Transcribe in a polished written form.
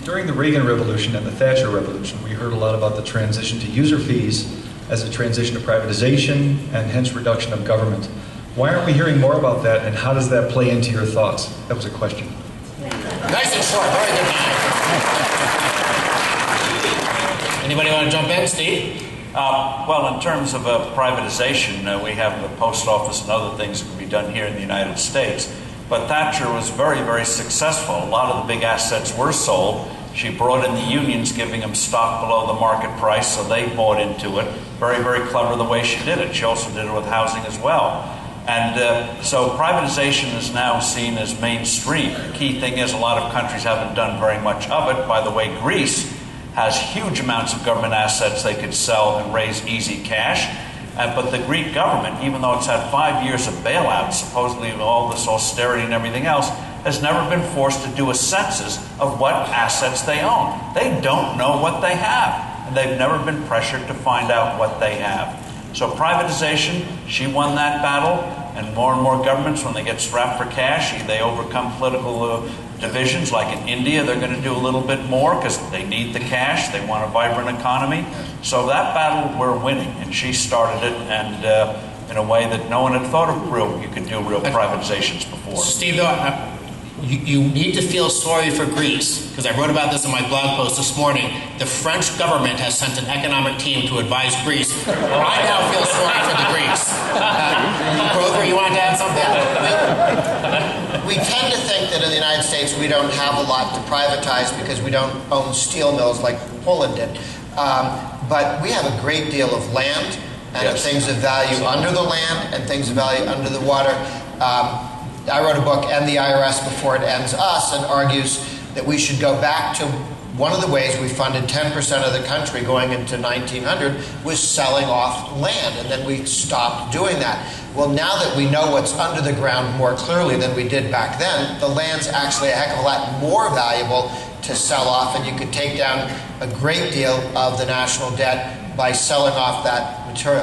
During the Reagan Revolution and the Thatcher Revolution, we heard a lot about the transition to user fees as a transition to privatization and hence reduction of government. Why aren't we hearing more about that, and how does that play into your thoughts? That was a question. Nice and short, very good. Anybody want to jump in, Steve? Well, in terms of privatization, we have the post office and other things that can be done here in the United States. But Thatcher was very, very successful. A lot of the big assets were sold. She brought in the unions, giving them stock below the market price, so they bought into it. Very, very clever the way she did it. She also did it with housing as well. And so privatization is now seen as mainstream. The key thing is a lot of countries haven't done very much of it. By the way, Greece has huge amounts of government assets they could sell and raise easy cash. But the Greek government, even though it's had 5 years of bailouts, supposedly with all this austerity and everything else, has never been forced to do a census of what assets they own. They don't know what they have, and they've never been pressured to find out what they have. So privatization, she won that battle, and more governments, when they get strapped for cash, they overcome political divisions. Like in India, they're going to do a little bit more because they need the cash. They want a vibrant economy. So that battle we're winning, and she started it, and in a way that no one had thought of you could do real privatizations before. Steve, though, you need to feel sorry for Greece, because I wrote about this in my blog post this morning. The French government has sent an economic team to advise Greece. I now feel sorry for the Greeks. Grover, you wanted to add something? We tend to think that in the United States we don't have a lot to privatize because we don't own steel mills like Poland did. But we have a great deal of land and things of value under the land and things of value under the water. I wrote a book, End the IRS Before It Ends Us, and argues that we should go back to one of the ways we funded 10% of the country going into 1900 was selling off land, and then we stopped doing that. Well, now that we know what's under the ground more clearly than we did back then, the land's actually a heck of a lot more valuable to sell off, and you could take down a great deal of the national debt by selling off that material.